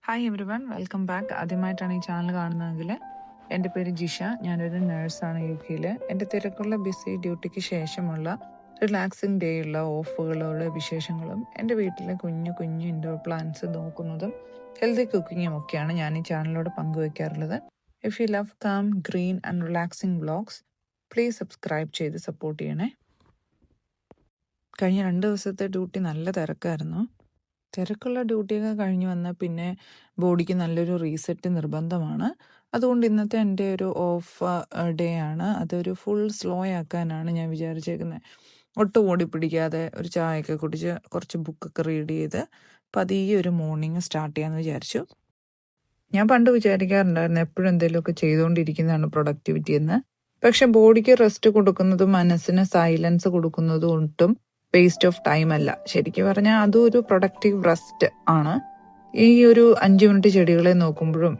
Hi every one, welcome back. ആദ്യമായിട്ടാണ് ഈ channel കാണുന്നതെങ്കിൽ എൻ്റെ പേര് ജിഷ. ഞാനൊരു നേഴ്സാണ് UK-യിൽ. എൻ്റെ തിരക്കുള്ള ബിസി ഡ്യൂട്ടിക്ക് ശേഷമുള്ള റിലാക്സിങ് ഡേ ഉള്ള ഓഫുകളുടെ വിശേഷങ്ങളും എൻ്റെ വീട്ടിലെ കുഞ്ഞു കുഞ്ഞു ഇൻഡോർ പ്ലാന്റ്സ് നോക്കുന്നതും ഹെൽത്തി കുക്കിങ്ങും ഒക്കെയാണ് ഞാൻ ഈ ചാനലിലൂടെ പങ്കുവയ്ക്കാറുള്ളത്. If you love calm green and relaxing vlogs, please subscribe ചെയ്ത് സപ്പോർട്ട് ചെയ്യണേ. കഴിഞ്ഞ 2 ദിവസത്തെ ഡ്യൂട്ടി നല്ല തിരക്കായിരുന്നു. തിരക്കുള്ള ഡ്യൂട്ടിയൊക്കെ കഴിഞ്ഞ് വന്നാൽ പിന്നെ ബോഡിക്ക് നല്ലൊരു റീസെറ്റ് നിർബന്ധമാണ്. അതുകൊണ്ട് ഇന്നത്തെ എൻ്റെ ഒരു ഓഫ് ഡേ ആണ്. അതൊരു ഫുൾ സ്ലോ ആക്കാനാണ് ഞാൻ വിചാരിച്ചേക്കുന്നത്. ഒട്ടും ഓടി പിടിക്കാതെ ഒരു ചായയൊക്കെ കുടിച്ച് കുറച്ച് ബുക്കൊക്കെ റീഡ് ചെയ്ത് പതിയെ ഒരു മോർണിംഗ് സ്റ്റാർട്ട് ചെയ്യാമെന്ന് വിചാരിച്ചു. ഞാൻ പണ്ട് വിചാരിക്കാറുണ്ടായിരുന്നു എപ്പോഴും എന്തെങ്കിലുമൊക്കെ ചെയ്തുകൊണ്ടിരിക്കുന്നതാണ് പ്രൊഡക്ടിവിറ്റി എന്ന്. പക്ഷെ ബോഡിക്ക് റെസ്റ്റ് കൊടുക്കുന്നതും മനസ്സിന് സൈലൻസ് കൊടുക്കുന്നതും ഒട്ടും വേസ്റ്റ് ഓഫ് ടൈം അല്ല. ശരിക്കും പറഞ്ഞാൽ അതും ഒരു പ്രൊഡക്റ്റീവ് റെസ്റ്റ് ആണ്. ഈ ഒരു 5 മിനിറ്റ് ചെടികളെ നോക്കുമ്പോഴും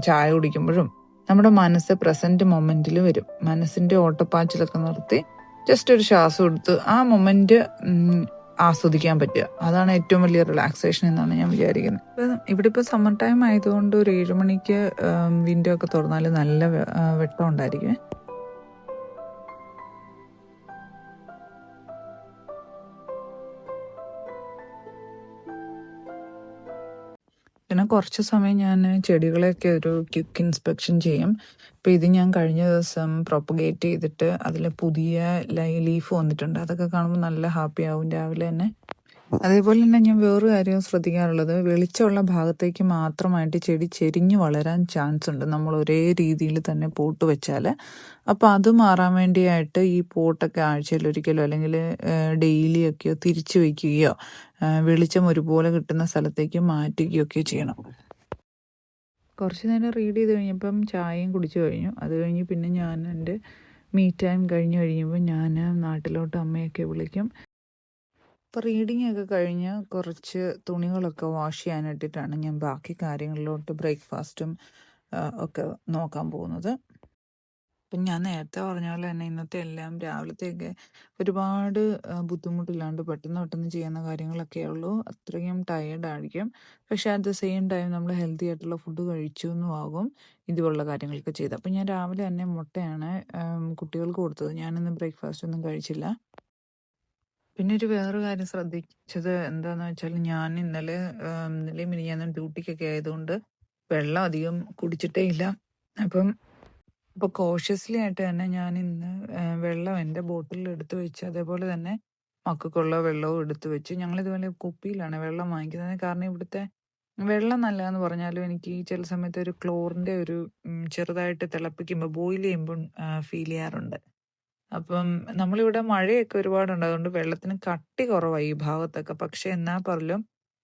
ചായ കുടിക്കുമ്പോഴും നമ്മുടെ മനസ്സ് പ്രസന്റ് മൊമെന്റിൽ വരും. മനസ്സിന്റെ ഓട്ടപ്പാച്ചിലൊക്കെ നിർത്തി ജസ്റ്റ് ഒരു ശ്വാസം എടുത്ത് ആ മൊമെന്റ് ആസ്വദിക്കാൻ പറ്റുക. അതാണ് ഏറ്റവും വലിയ റിലാക്സേഷൻ എന്നാണ് ഞാൻ വിചാരിക്കുന്നത്. ഇപ്പം ഇവിടെ ഇപ്പോൾ സമ്മർ ടൈം ആയതുകൊണ്ട് ഒരു 7 മണിക്ക് വിൻഡോ ഒക്കെ തുറന്നാൽ നല്ല വെട്ടം ഉണ്ടായിരിക്കും. പിന്നെ കുറച്ച് സമയം ഞാൻ ചെടികളെയൊക്കെ ഒരു ക്വിക്ക് ഇൻസ്പെക്ഷൻ ചെയ്യും. ഇപ്പോൾ ഇത് ഞാൻ കഴിഞ്ഞ ദിവസം പ്രൊപ്പഗേറ്റ് ചെയ്തിട്ട് അതിൽ പുതിയ ലീഫ് വന്നിട്ടുണ്ട്. അതൊക്കെ കാണുമ്പോൾ നല്ല ഹാപ്പി ആവും രാവിലെ തന്നെ. അതേപോലെ തന്നെ ഞാൻ വേറൊരു കാര്യം ശ്രദ്ധിക്കാറുള്ളത്, വെളിച്ചമുള്ള ഭാഗത്തേക്ക് മാത്രമായിട്ട് ചെടി ചെരിഞ്ഞു വളരാൻ ചാൻസ് ഉണ്ട് നമ്മൾ ഒരേ രീതിയിൽ തന്നെ പോട്ട് വെച്ചാൽ. അപ്പോൾ അത് മാറാൻ വേണ്ടിയായിട്ട് ഈ പോട്ടൊക്കെ ആഴ്ചയിലൊരിക്കലോ അല്ലെങ്കിൽ ഡെയിലി ഒക്കെയോ തിരിച്ചു വയ്ക്കുകയോ വെളിച്ചം ഒരുപോലെ കിട്ടുന്ന സ്ഥലത്തേക്ക് മാറ്റുകയോ ഒക്കെ ചെയ്യണം. കുറച്ച് നേരം റീഡ് ചെയ്ത് കഴിഞ്ഞപ്പം ചായയും കുടിച്ചു കഴിഞ്ഞു. അത് കഴിഞ്ഞ് പിന്നെ ഞാൻ എൻ്റെ മീ ടൈം കഴിഞ്ഞ് കഴിയുമ്പോൾ ഞാൻ നാട്ടിലോട്ട് അമ്മയൊക്കെ വിളിക്കും. ഇപ്പോൾ റീഡിംഗ് ഒക്കെ കഴിഞ്ഞ് കുറച്ച് തുണികളൊക്കെ വാഷ് ചെയ്യാനിട്ടിട്ടാണ് ഞാൻ ബാക്കി കാര്യങ്ങളിലോട്ട് ബ്രേക്ക്ഫാസ്റ്റും ഒക്കെ നോക്കാൻ പോകുന്നത്. അപ്പം ഞാൻ നേരത്തെ പറഞ്ഞ പോലെ തന്നെ ഇന്നത്തെ എല്ലാം രാവിലത്തേക്ക് ഒരുപാട് ബുദ്ധിമുട്ടില്ലാണ്ട് പെട്ടെന്ന് ചെയ്യുന്ന കാര്യങ്ങളൊക്കെ ഉള്ളൂ. അത്രയും ടയേർഡായിരിക്കും. പക്ഷേ അറ്റ് ദ സെയിം ടൈം നമ്മൾ ഹെൽത്തി ആയിട്ടുള്ള ഫുഡ് കഴിച്ചു എന്നും ആകും ഇതുപോലുള്ള കാര്യങ്ങളൊക്കെ ചെയ്ത്. അപ്പം ഞാൻ രാവിലെ തന്നെ മുട്ടയാണ് കുട്ടികൾക്ക് കൊടുത്തത്. ഞാനിന്ന് ബ്രേക്ക്ഫാസ്റ്റ് ഒന്നും കഴിച്ചില്ല. പിന്നെ ഒരു വേറൊരു കാര്യം ശ്രദ്ധിച്ചത് എന്താന്ന് വെച്ചാൽ, ഞാൻ ഇന്നലെയും മിനിഞ്ഞാന്നും ഡ്യൂട്ടിക്കൊക്കെ ആയതുകൊണ്ട് വെള്ളം അധികം കുടിച്ചിട്ടേ ഇല്ല. അപ്പം ഇപ്പോൾ കോഷ്യസ്ലി ആയിട്ട് തന്നെ ഞാൻ ഇന്ന് വെള്ളം എൻ്റെ ബോട്ടിലിൽ എടുത്തു വെച്ച്, അതേപോലെ തന്നെ മക്കൾക്കുള്ള വെള്ളവും എടുത്തു വെച്ച്. ഞങ്ങളിതുപോലെ കുപ്പിയിലാണ് വെള്ളം വാങ്ങിക്കുന്നത്. കാരണം ഇവിടുത്തെ വെള്ളം നല്ലതെന്ന് പറഞ്ഞാലും എനിക്ക് ചില സമയത്ത് ഒരു ക്ലോറിൻ്റെ ഒരു ചെറുതായിട്ട് തിളപ്പിക്കുമ്പോൾ ബോയിൽ ചെയ്യുമ്പം ഫീൽ ചെയ്യാറുണ്ട്. അപ്പം നമ്മളിവിടെ മഴയൊക്കെ ഒരുപാടുണ്ട്. അതുകൊണ്ട് വെള്ളത്തിന് കട്ടി കുറവാണ് ഈ ഭാഗത്തൊക്കെ. പക്ഷെ എന്നാൽ പോലും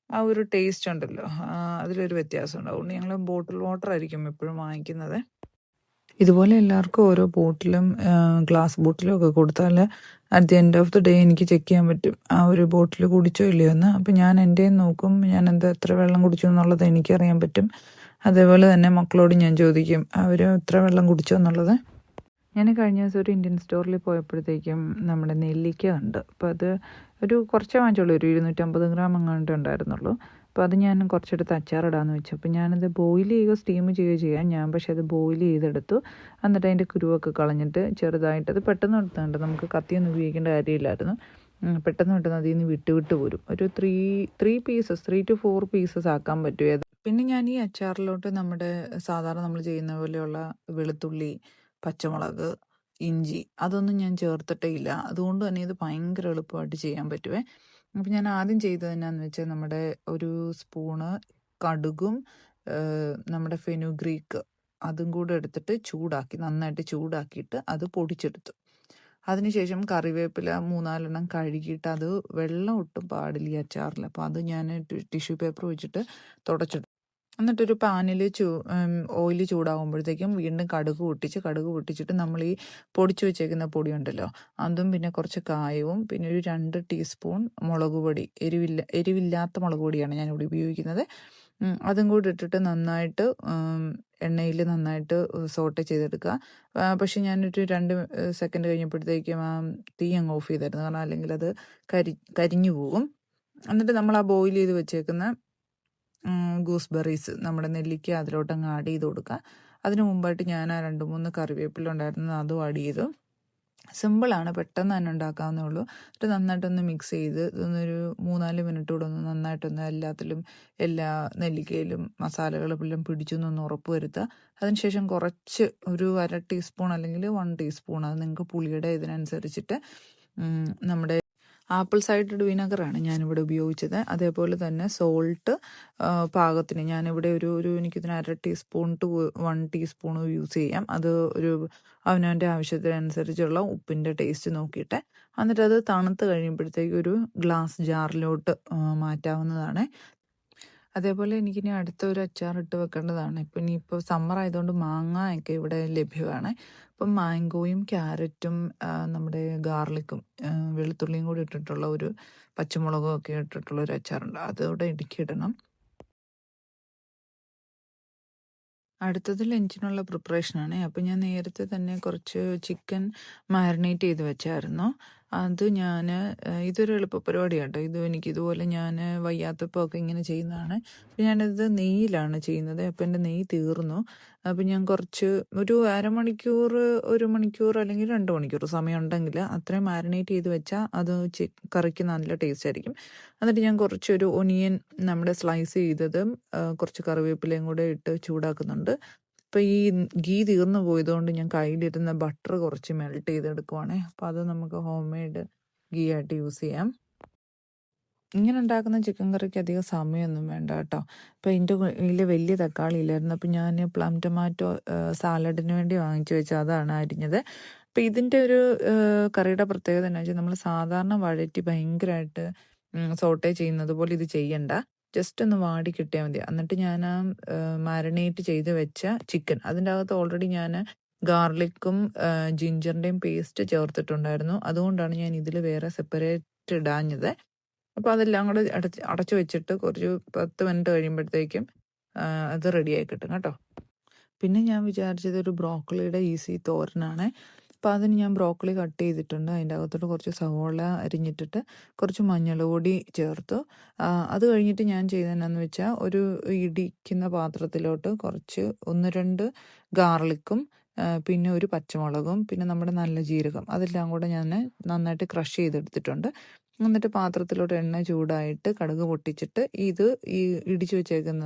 ആ ഒരു ടേസ്റ്റ് ഉണ്ടല്ലോ, അതിലൊരു വ്യത്യാസമുണ്ട്. അതുകൊണ്ട് ഞങ്ങൾ ബോട്ടിൽ വാട്ടർ ആയിരിക്കും എപ്പോഴും വാങ്ങിക്കുന്നത്. ഇതുപോലെ എല്ലാവർക്കും ഓരോ ബോട്ടിലും ഗ്ലാസ് ബോട്ടിലും ഒക്കെ കൊടുത്താൽ at the end of the day എനിക്ക് ചെക്ക് ചെയ്യാൻ പറ്റും ആ ഒരു ബോട്ടിൽ കുടിച്ചോ ഇല്ലയോ എന്ന്. അപ്പം ഞാൻ എൻ്റെ നോക്കും, ഞാൻ എത്ര വെള്ളം കുടിച്ചു എന്നുള്ളത് എനിക്കറിയാൻ പറ്റും. അതേപോലെ തന്നെ മക്കളോട് ഞാൻ ചോദിക്കും അവർ എത്ര വെള്ളം കുടിച്ചോ എന്നുള്ളത്. ഞാൻ കഴിഞ്ഞ ദിവസം ഒരു ഇന്ത്യൻ സ്റ്റോറിൽ പോയപ്പോഴത്തേക്കും നമ്മുടെ നെല്ലിക്ക ഉണ്ട്. അപ്പോൾ അത് കുറച്ചേ വാങ്ങിച്ചുള്ളൂ, ഒരു 250 ഗ്രാം എങ്ങാണ്ട് ഉണ്ടായിരുന്നുള്ളൂ. അപ്പോൾ അത് ഞാൻ കുറച്ചെടുത്ത് അച്ചാറിടാമെന്ന് വെച്ചു. അപ്പോൾ ഞാനത് ബോയിൽ ചെയ്യുകയോ സ്റ്റീം ചെയ്യുകയോ ചെയ്യാം. പക്ഷേ അത് ബോയിൽ ചെയ്തെടുത്തു. എന്നിട്ട് അതിൻ്റെ കുരുവൊക്കെ കളഞ്ഞിട്ട് ചെറുതായിട്ട്, അത് പെട്ടെന്ന് എടുത്തുകൊണ്ട് നമുക്ക് കത്തിയൊന്നും ഉപയോഗിക്കേണ്ട കാര്യമില്ലായിരുന്നു. പെട്ടെന്ന് അതിൽ നിന്ന് വിട്ട് പോരും. ഒരു 3 to 4 പീസസ് ആക്കാൻ പറ്റും. പിന്നെ ഞാൻ ഈ അച്ചാറിലോട്ട് നമ്മുടെ സാധാരണ നമ്മൾ ചെയ്യുന്ന പോലെയുള്ള വെളുത്തുള്ളി, പച്ചമുളക്, ഇഞ്ചി അതൊന്നും ഞാൻ ചേർത്തിട്ടേ ഇല്ല. അതുകൊണ്ട് തന്നെ ഇത് ഭയങ്കര എളുപ്പമായിട്ട് ചെയ്യാൻ പറ്റുമേ. അപ്പം ഞാൻ ആദ്യം ചെയ്തത് എന്നാന്ന് വെച്ചാൽ, നമ്മുടെ ഒരു സ്പൂണ് കടുകും നമ്മുടെ ഫെനുഗ്രീക്ക് അതും കൂടെ എടുത്തിട്ട് നന്നായിട്ട് ചൂടാക്കിയിട്ട് അത് പൊടിച്ചെടുത്തു. അതിനുശേഷം കറിവേപ്പില 3-4 എണ്ണം കഴുകിയിട്ട്, അത് വെള്ളം ഒട്ടും പാടില്ല ഈ അച്ചാറിൽ. അപ്പോൾ അത് ഞാൻ ടിഷ്യൂ പേപ്പർ വെച്ചിട്ട് തുടച്ചെടുത്തു. എന്നിട്ടൊരു പാനിൽ ഓയിൽ ചൂടാകുമ്പോഴത്തേക്കും വീണ്ടും കടുക് പൊട്ടിച്ചിട്ട് നമ്മൾ ഈ പൊടിച്ചു വെച്ചേക്കുന്ന പൊടിയുണ്ടല്ലോ, അതും പിന്നെ കുറച്ച് കായവും പിന്നെ ഒരു 2 ടീസ്പൂൺ മുളക് പൊടി, എരിവില്ലാത്ത മുളക് പൊടിയാണ് ഞാനിവിടെ ഉപയോഗിക്കുന്നത്. അതും കൂടി ഇട്ടിട്ട് നന്നായിട്ട് എണ്ണയിൽ നന്നായിട്ട് സോട്ടെ ചെയ്തെടുക്കുക. പക്ഷെ ഞാനൊരു 2 സെക്കൻഡ് കഴിഞ്ഞപ്പോഴത്തേക്കും തീ അങ്ങ് ഓഫ് ചെയ്തായിരുന്നു. കാരണം അല്ലെങ്കിൽ അത് കരിഞ്ഞു പോകും. എന്നിട്ട് നമ്മൾ ആ ബോയിൽ ചെയ്ത് വെച്ചേക്കുന്ന ഗൂസ്ബെറീസ് നമ്മുടെ നെല്ലിക്ക അതിലോട്ടങ്ങ് ആഡ് ചെയ്ത് കൊടുക്കുക. അതിന് മുമ്പായിട്ട് ഞാൻ ആ 2-3 കറിവേപ്പില ഉണ്ടായിരുന്നത് അതും ആഡ് ചെയ്തു. സിമ്പിളാണ്, പെട്ടെന്ന് തന്നെ ഉണ്ടാക്കാവുന്നേ ഉള്ളൂ. എന്നിട്ട് നന്നായിട്ടൊന്ന് മിക്സ് ചെയ്ത് ഇതൊന്നൊരു 3-4 മിനിറ്റ് കൂടെ ഒന്ന് നന്നായിട്ടൊന്ന് എല്ലാത്തിലും എല്ലാ നെല്ലിക്കയിലും മസാലകളും എല്ലാം പിടിച്ചു എന്നൊന്ന് ഉറപ്പ് വരുത്തുക. അതിനുശേഷം കുറച്ച് ഒരു 1/2 ടീസ്പൂൺ അല്ലെങ്കിൽ 1 ടീസ്പൂൺ, അത് നിങ്ങൾക്ക് പുളിയുടെ ഇതിനനുസരിച്ചിട്ട് നമ്മുടെ ആപ്പിൾ സൈഡഡ് വിനെഗറാണ് ഞാനിവിടെ ഉപയോഗിച്ചത്. അതേപോലെ തന്നെ സോൾട്ട് പാകത്തിന് ഞാനിവിടെ ഒരു എനിക്കിതിന് 1/2 ടീസ്പൂൺ ടു 1 ടീസ്പൂൺ യൂസ് ചെയ്യാം. അത് ഒരു അവനവൻ്റെ ആവശ്യത്തിനനുസരിച്ചുള്ള ഉപ്പിൻ്റെ ടേസ്റ്റ് നോക്കിയിട്ട്, എന്നിട്ട് അത് തണുത്ത് കഴിയുമ്പോഴത്തേക്ക് ഒരു ഗ്ലാസ് ജാറിലോട്ട് മാറ്റാവുന്നതാണ്. അതേപോലെ എനിക്കിനി അടുത്തൊരു അച്ചാർ ഇട്ട് വെക്കേണ്ടതാണ്. ഇനിയിപ്പോൾ സമ്മർ ആയതുകൊണ്ട് മാങ്ങ ഒക്കെ ഇവിടെ ലഭ്യമാണ്. അപ്പം മാംഗോയും ക്യാരറ്റും നമ്മുടെ ഗാർലിക്കും വെളുത്തുള്ളിയും കൂടി ഇട്ടിട്ടുള്ള ഒരു പച്ചമുളകും ഒക്കെ ഇട്ടിട്ടുള്ള ഒരു അച്ചാറുണ്ട്. അതോടെ ഇടുക്കിയിടണം. അടുത്തത് ലഞ്ചിനുള്ള പ്രിപ്പറേഷനാണ്. അപ്പോൾ ഞാൻ നേരത്തെ തന്നെ കുറച്ച് ചിക്കൻ മാരിനേറ്റ് ചെയ്ത് വെച്ചായിരുന്നു. അത് ഞാൻ ഇതൊരു എളുപ്പ പരിപാടിയാണ് കേട്ടോ. എനിക്കിതുപോലെ ഞാൻ വയ്യാത്തപ്പോൾ ഒക്കെ ഇങ്ങനെ ചെയ്യുന്നതാണ്. അപ്പോൾ ഞാനിത് നെയ്യിലാണ് ചെയ്യുന്നത്. അപ്പോൾ എൻ്റെ നെയ്യ് തീർന്നു. അപ്പോൾ ഞാൻ കുറച്ച് ഒരു 1/2 മണിക്കൂർ 1 മണിക്കൂർ അല്ലെങ്കിൽ 2 മണിക്കൂർ സമയം ഉണ്ടെങ്കിൽ അത്രയും മാരിനേറ്റ് ചെയ്ത് വെച്ചാൽ അത് കറിക്ക് നല്ല ടേസ്റ്റ് ആയിരിക്കും. എന്നിട്ട് ഞാൻ കുറച്ചൊരു ഒനിയൻ നമ്മുടെ സ്ലൈസ് ചെയ്തതും കുറച്ച് കറിവേപ്പിലയും കൂടെ ഇട്ട് ചൂടാക്കുന്നുണ്ട്. അപ്പോൾ ഈ ഗീ തീർന്നു പോയതുകൊണ്ട് ഞാൻ കയ്യിലിരുന്ന ബട്ടർ കുറച്ച് മെൽറ്റ് ചെയ്തെടുക്കുവാണേ. അപ്പോൾ അത് നമുക്ക് ഹോം മെയ്ഡ് ഗീ ആയിട്ട് യൂസ് ചെയ്യാം. ഇങ്ങനെ ഉണ്ടാക്കുന്ന ചിക്കൻ കറിക്ക് അധികം സമയമൊന്നും വേണ്ട കേട്ടോ. അപ്പോൾ എൻ്റെ കയ്യിൽ വലിയ തക്കാളി ഇല്ലായിരുന്നു. അപ്പോൾ ഞാൻ പ്ലം ടൊമാറ്റോ സാലഡിന് വേണ്ടി വാങ്ങിച്ചു വെച്ചാൽ അതാണ് അരിഞ്ഞത്. അപ്പോൾ ഇതിൻ്റെ ഒരു കറിയുടെ പ്രത്യേകത എന്താ വെച്ചാൽ നമ്മൾ സാധാരണ വഴറ്റി ഭയങ്കരമായിട്ട് സോട്ടേ ചെയ്യുന്നത് പോലെ ഇത് ചെയ്യണ്ട. ജസ്റ്റ് ഒന്ന് വാടി കിട്ടിയാൽ മതി. എന്നിട്ട് ഞാൻ ആ മാരിനേറ്റ് ചെയ്ത് വെച്ച ചിക്കൻ, അതിൻ്റെ അകത്ത് ഓൾറെഡി ഞാൻ ഗാർലിക്കും ജിഞ്ചറിൻ്റെയും പേസ്റ്റ് ചേർത്തിട്ടുണ്ടായിരുന്നു. അതുകൊണ്ടാണ് ഞാൻ ഇതിൽ വേറെ സെപ്പറേറ്റ് ഇടാഞ്ഞത്. അപ്പോൾ അതെല്ലാം കൂടെ അടച്ചു വെച്ചിട്ട് കുറച്ച് 10 മിനിറ്റ് കഴിയുമ്പോഴത്തേക്കും അത് റെഡിയായി കിട്ടും കേട്ടോ. പിന്നെ ഞാൻ വിചാരിച്ചത് ഒരു ബ്രോക്കളിയുടെ ഈസി തോരനാണ്. അപ്പോൾ അതിന് ഞാൻ ബ്രോക്കളി കട്ട് ചെയ്തിട്ടുണ്ട്. അതിൻ്റെ അകത്തോട്ട് കുറച്ച് സവോള അരിഞ്ഞിട്ടിട്ട് കുറച്ച് മഞ്ഞൾ പൊടി ചേർത്തു. അത് കഴിഞ്ഞിട്ട് ഞാൻ ചെയ്തതെന്നു വെച്ചാൽ ഒരു ഇടിക്കുന്ന പാത്രത്തിലോട്ട് കുറച്ച് 1-2 ഗാർലിക്കും പിന്നെ ഒരു പച്ചമുളകും പിന്നെ നമ്മുടെ നല്ല ജീരകം അതെല്ലാം കൂടെ ഞാൻ നന്നായിട്ട് ക്രഷ് ചെയ്തെടുത്തിട്ടുണ്ട്. എന്നിട്ട് പാത്രത്തിലോട്ട് എണ്ണ ചൂടായിട്ട് കടുക് പൊട്ടിച്ചിട്ട് ഈ ഇടിച്ചു വെച്ചേക്കുന്ന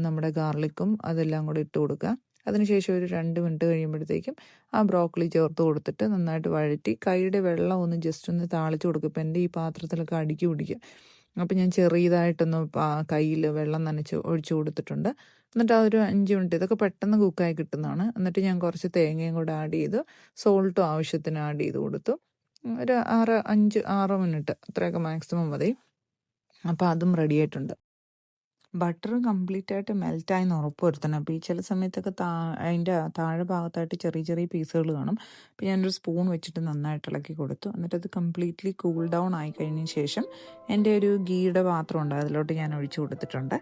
നമ്മുടെ ഗാർലിക്കും അതെല്ലാം കൂടെ ഇട്ട് കൊടുക്കുക. അതിനുശേഷം ഒരു 2 മിനിറ്റ് കഴിയുമ്പോഴത്തേക്കും ആ ബ്രോക്കലി ചേർത്ത് കൊടുത്തിട്ട് നന്നായിട്ട് വഴറ്റി കൈയുടെ വെള്ളം ഒന്ന് ജസ്റ്റ് ഒന്ന് താളിച്ച് കൊടുക്കും. ഇപ്പം എൻ്റെ ഈ പാത്രത്തിലൊക്കെ അടുക്കി പിടിക്കും. അപ്പം ഞാൻ ചെറിയതായിട്ടൊന്ന് കയ്യിൽ വെള്ളം നനച്ച് ഒഴിച്ചു കൊടുത്തിട്ടുണ്ട്. എന്നിട്ട് അതൊരു 5 മിനിറ്റ്, ഇതൊക്കെ പെട്ടെന്ന് കുക്കായി കിട്ടുന്നതാണ്. എന്നിട്ട് ഞാൻ കുറച്ച് തേങ്ങയും കൂടെ ആഡ് ചെയ്ത് സോൾട്ടും ആവശ്യത്തിന് ആഡ് ചെയ്ത് കൊടുത്തു. ഒരു 5-6 മിനിറ്റ് അത്രയൊക്കെ മാക്സിമം മതി. അപ്പോൾ അതും റെഡി ആയിട്ടുണ്ട്. ബട്ടർ കംപ്ലീറ്റ് ആയിട്ട് മെൽറ്റായെന്ന് ഉറപ്പ് വരുത്തണം. അപ്പോൾ ഈ ചില സമയത്തൊക്കെ അതിൻ്റെ താഴെ ഭാഗത്തായിട്ട് ചെറിയ ചെറിയ പീസുകൾ കാണും. അപ്പോൾ ഞാനൊരു സ്പൂൺ വെച്ചിട്ട് നന്നായിട്ട് ഇളക്കി കൊടുത്തു. എന്നിട്ട് അത് കംപ്ലീറ്റ്ലി കൂൾ ഡൗൺ ആയി കഴിഞ്ഞതിന് ശേഷം എൻ്റെ ഒരു ഗീയുടെ പാത്രം ഉണ്ട്, അതിലോട്ട് ഞാൻ ഒഴിച്ചു കൊടുത്തിട്ടുണ്ട്.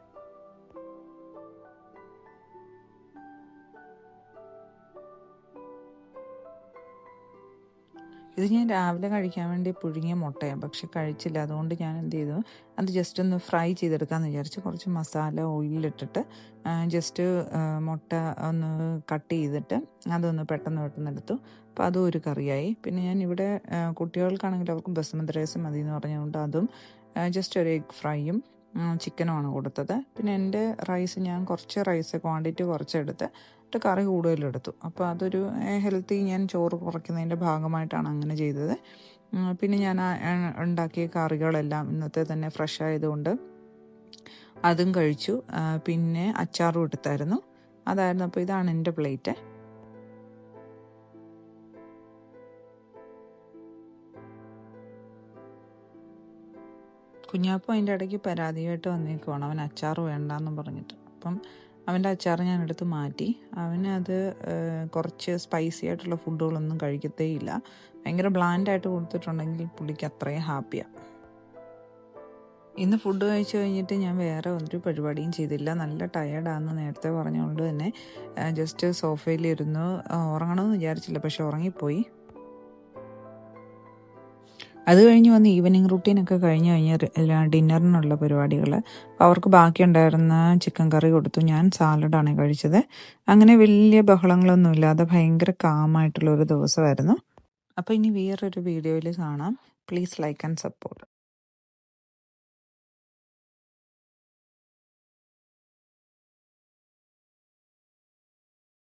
ഇത് ഞാൻ രാവിലെ കഴിക്കാൻ വേണ്ടി പുഴുങ്ങിയ മുട്ടയാണ്, പക്ഷെ കഴിച്ചില്ല. അതുകൊണ്ട് ഞാൻ എന്ത് ചെയ്തു, അത് ജസ്റ്റ് ഒന്ന് ഫ്രൈ ചെയ്തെടുക്കാമെന്ന് വിചാരിച്ച് കുറച്ച് മസാല ഓയിലിട്ടിട്ട് ജസ്റ്റ് മുട്ട ഒന്ന് കട്ട് ചെയ്തിട്ട് അതൊന്ന് പെട്ടെന്ന് എടുത്തു. അപ്പോൾ അതും ഒരു കറിയായി. പിന്നെ ഞാൻ ഇവിടെ കുട്ടികൾക്കാണെങ്കിൽ അവർക്ക് ബസുമതി റൈസ് മതി എന്ന് പറഞ്ഞുകൊണ്ട് അതും ജസ്റ്റ് ഒരു എഗ് ഫ്രൈയും ചിക്കനുമാണ് കൊടുത്തത്. പിന്നെ എൻ്റെ റൈസ് ഞാൻ കുറച്ച് റൈസ് ക്വാണ്ടിറ്റി കുറച്ചെടുത്ത് കറി കൂടുതലെടുത്തു. അപ്പോൾ അതൊരു ഹെൽത്തി, ഞാൻ ചോറ് കുറയ്ക്കുന്നതിൻ്റെ ഭാഗമായിട്ടാണ് അങ്ങനെ ചെയ്തത്. പിന്നെ ഞാൻ ഉണ്ടാക്കിയ കറികളെല്ലാം ഇന്നത്തെ തന്നെ ഫ്രഷ് ആയതുകൊണ്ട് അതും കഴിച്ചു. പിന്നെ അച്ചാറും എടുത്തായിരുന്നു. അതായിരുന്നു. അപ്പോൾ ഇതാണ് എൻ്റെ പ്ലേറ്റ്. കുഞ്ഞാപ്പം അതിൻ്റെ ഇടയ്ക്ക് പരാതിയായിട്ട് വന്നേക്കുവാണ്, അവൻ അച്ചാർ വേണ്ടാന്ന് പറഞ്ഞിട്ട്. അപ്പം അവൻ്റെ അച്ചാർ ഞാൻ എടുത്ത് മാറ്റി. അവനത് കുറച്ച് സ്പൈസി ആയിട്ടുള്ള ഫുഡുകളൊന്നും കഴിക്കത്തേയില്ല. ഭയങ്കര ബ്ലാൻഡായിട്ട് കൊടുത്തിട്ടുണ്ടെങ്കിൽ പുള്ളിക്ക് അത്രയും ഹാപ്പിയാണ്. ഇന്ന് ഫുഡ് കഴിച്ച് കഴിഞ്ഞിട്ട് ഞാൻ വേറെ ഒരു പരിപാടിയും ചെയ്തില്ല. നല്ല ടയേർഡാണെന്ന് നേരത്തെ പറഞ്ഞുകൊണ്ട് തന്നെ ജസ്റ്റ് സോഫയിലിരുന്ന് ഉറങ്ങണമെന്ന് വിചാരിച്ചില്ല, പക്ഷെ ഉറങ്ങിപ്പോയി. അത് കഴിഞ്ഞ് വന്ന് ഈവനിങ് റുട്ടീനൊക്കെ കഴിഞ്ഞ് കഴിഞ്ഞാൽ ഡിന്നറിനുള്ള പരിപാടികൾ. അപ്പോൾ അവർക്ക് ബാക്കിയുണ്ടായിരുന്ന ചിക്കൻ കറി കൊടുത്തു. ഞാൻ സാലഡാണ് കഴിച്ചത്. അങ്ങനെ വലിയ ബഹളങ്ങളൊന്നും ഇല്ലാതെ ഭയങ്കര കാമായിട്ടുള്ള ഒരു ദിവസമായിരുന്നു. അപ്പോൾ ഇനി വേറൊരു വീഡിയോയിൽ കാണാം. Please like and support.